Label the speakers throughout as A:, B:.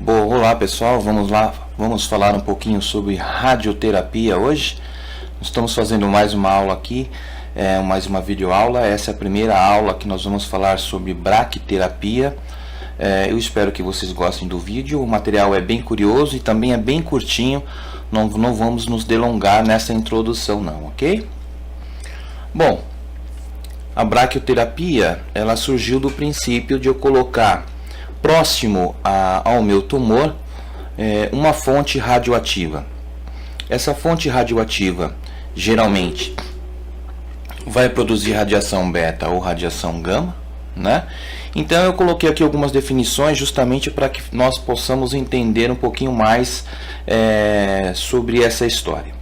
A: Bom, olá pessoal, vamos lá, vamos falar um pouquinho sobre radioterapia hoje. Estamos fazendo mais uma aula aqui, mais uma videoaula. Essa é a primeira aula que nós vamos falar sobre braquiterapia. Eu espero que vocês gostem do vídeo. O material é bem curioso e também é bem curtinho. Não vamos nos delongar nessa introdução não, ok? Bom, a braquiterapia, ela surgiu do princípio de eu colocar próximo ao meu tumor uma fonte radioativa. Essa fonte radioativa geralmente vai produzir radiação beta ou radiação gama, né? Então eu coloquei aqui algumas definições justamente para que nós possamos entender um pouquinho mais sobre essa história.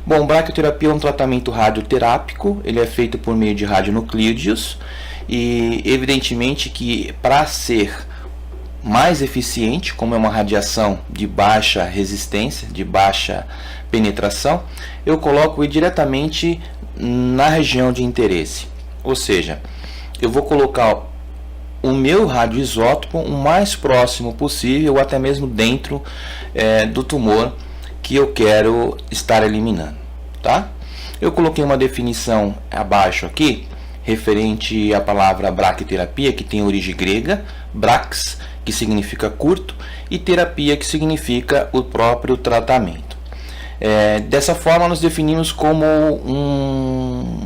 A: Bom, braquiterapia é um tratamento radioterápico, ele é feito por meio de radionuclídeos e evidentemente que para ser mais eficiente, como é uma radiação de baixa resistência, de baixa penetração, eu coloco ele diretamente na região de interesse. Ou seja, eu vou colocar o meu radioisótopo o mais próximo possível, ou até mesmo dentro do tumor que eu quero estar eliminando, tá? Eu coloquei uma definição abaixo aqui, referente à palavra braquiterapia, que tem origem grega, brax, que significa curto, e terapia, que significa o próprio tratamento. Dessa forma, nós definimos como um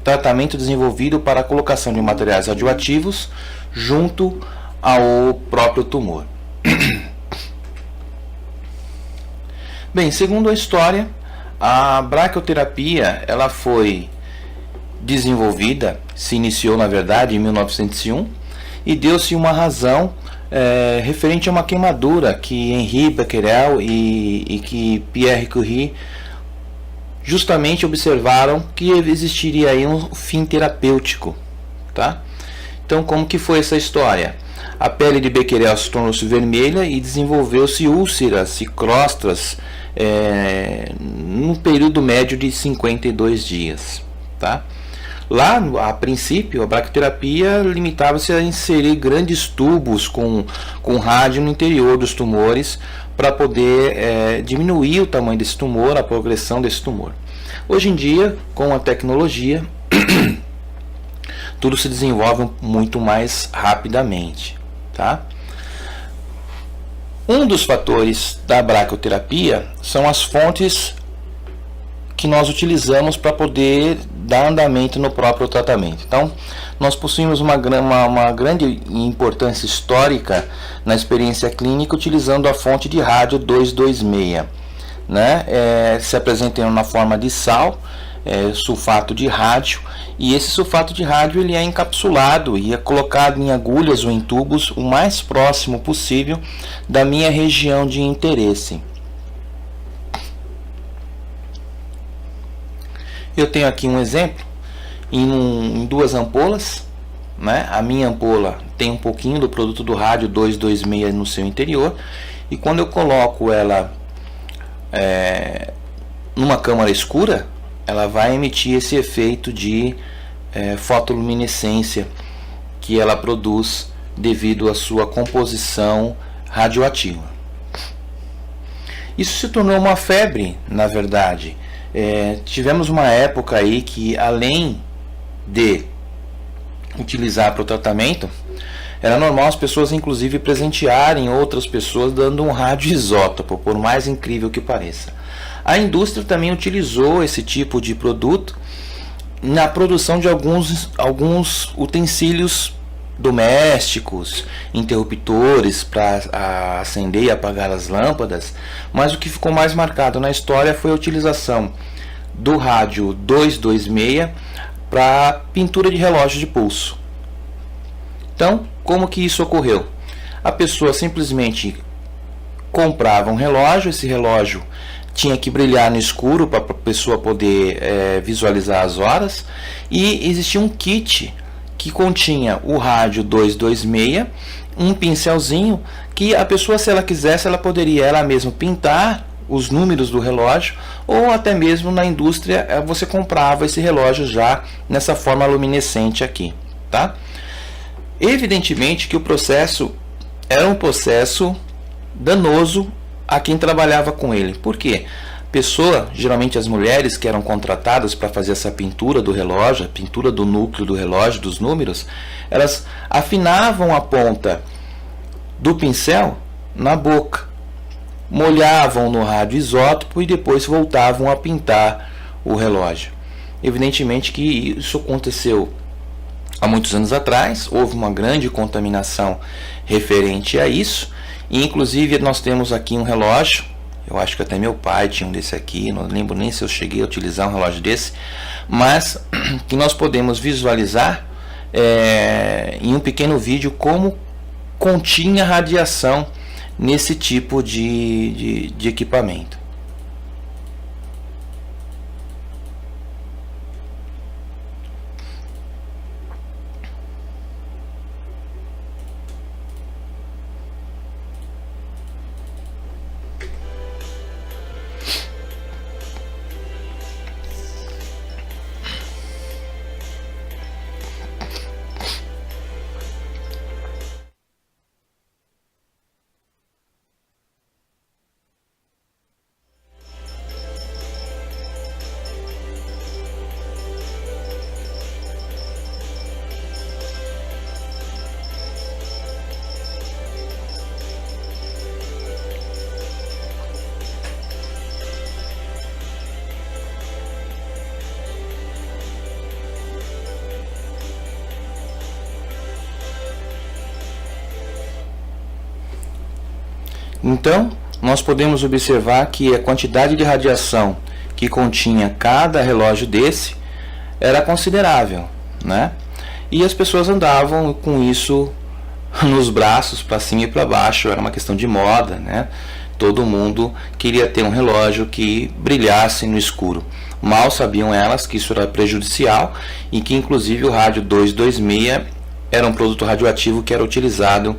A: tratamento desenvolvido para a colocação de materiais radioativos junto ao próprio tumor. Bem, segundo a história, a braquiterapia ela foi desenvolvida, se iniciou na verdade em 1901 e deu-se uma razão referente a uma queimadura que Henri Becquerel e que Pierre Curie justamente observaram que existiria aí um fim terapêutico, tá? Então, como que foi essa história? A pele de Becquerel se tornou-se vermelha e desenvolveu-se úlceras e crostas num período médio de 52 dias, tá? Lá, a princípio, a braquiterapia limitava-se a inserir grandes tubos com rádio no interior dos tumores para poder diminuir o tamanho desse tumor, a progressão desse tumor. Hoje em dia, com a tecnologia, tudo se desenvolve muito mais rapidamente, tá? Um dos fatores da braquiterapia são as fontes que nós utilizamos para poder dar andamento no próprio tratamento. Então, nós possuímos uma grande importância histórica na experiência clínica utilizando a fonte de rádio 226, né? Se apresentando na forma de sal, sulfato de rádio, e esse sulfato de rádio ele é encapsulado e é colocado em agulhas ou em tubos o mais próximo possível da minha região de interesse. Eu tenho aqui um exemplo em duas ampolas, né? A minha ampola tem um pouquinho do produto do rádio 226 no seu interior, e quando eu coloco ela numa câmara escura, ela vai emitir esse efeito de fotoluminescência que ela produz devido à sua composição radioativa. Isso se tornou uma febre, na verdade. Tivemos uma época aí que, além de utilizar para o tratamento, era normal as pessoas inclusive presentearem outras pessoas dando um radioisótopo, por mais incrível que pareça. A indústria também utilizou esse tipo de produto na produção de alguns utensílios domésticos, interruptores para acender e apagar as lâmpadas, mas o que ficou mais marcado na história foi a utilização do rádio 226 para pintura de relógio de pulso. Então, como que isso ocorreu? A pessoa simplesmente comprava um relógio, esse relógio tinha que brilhar no escuro para a pessoa poder visualizar as horas, e existia um kit que continha o rádio 226, um pincelzinho que a pessoa, se ela quisesse, ela poderia ela mesma pintar os números do relógio, ou até mesmo na indústria você comprava esse relógio já nessa forma luminescente aqui, tá? Evidentemente que o processo era um processo danoso a quem trabalhava com ele. Por quê? Pessoa, geralmente as mulheres que eram contratadas para fazer essa pintura do relógio, a pintura do núcleo do relógio, dos números, elas afinavam a ponta do pincel na boca, molhavam no radioisótopo e depois voltavam a pintar o relógio. Evidentemente que isso aconteceu há muitos anos atrás, houve uma grande contaminação referente a isso, e inclusive nós temos aqui um relógio, eu acho que até meu pai tinha um desse aqui, não lembro nem se eu cheguei a utilizar um relógio desse, mas que nós podemos visualizar em um pequeno vídeo como continha radiação nesse tipo de equipamento. Então, nós podemos observar que a quantidade de radiação que continha cada relógio desse era considerável, né? E as pessoas andavam com isso nos braços, para cima e para baixo, era uma questão de moda, né? Todo mundo queria ter um relógio que brilhasse no escuro. Mal sabiam elas que isso era prejudicial e que inclusive o rádio 226 era um produto radioativo que era utilizado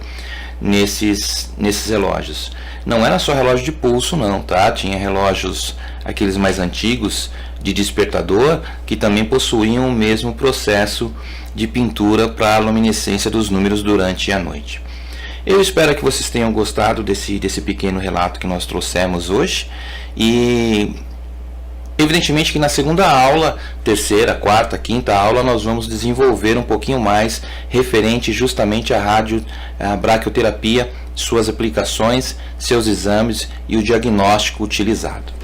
A: nesses relógios. Não era só relógio de pulso não, tá? Tinha relógios, aqueles mais antigos, de despertador, que também possuíam o mesmo processo de pintura para a luminescência dos números durante a noite. Eu espero que vocês tenham gostado desse pequeno relato que nós trouxemos hoje, e evidentemente que na segunda aula, terceira, quarta, quinta aula, nós vamos desenvolver um pouquinho mais referente justamente à braquioterapia, suas aplicações, seus exames e o diagnóstico utilizado.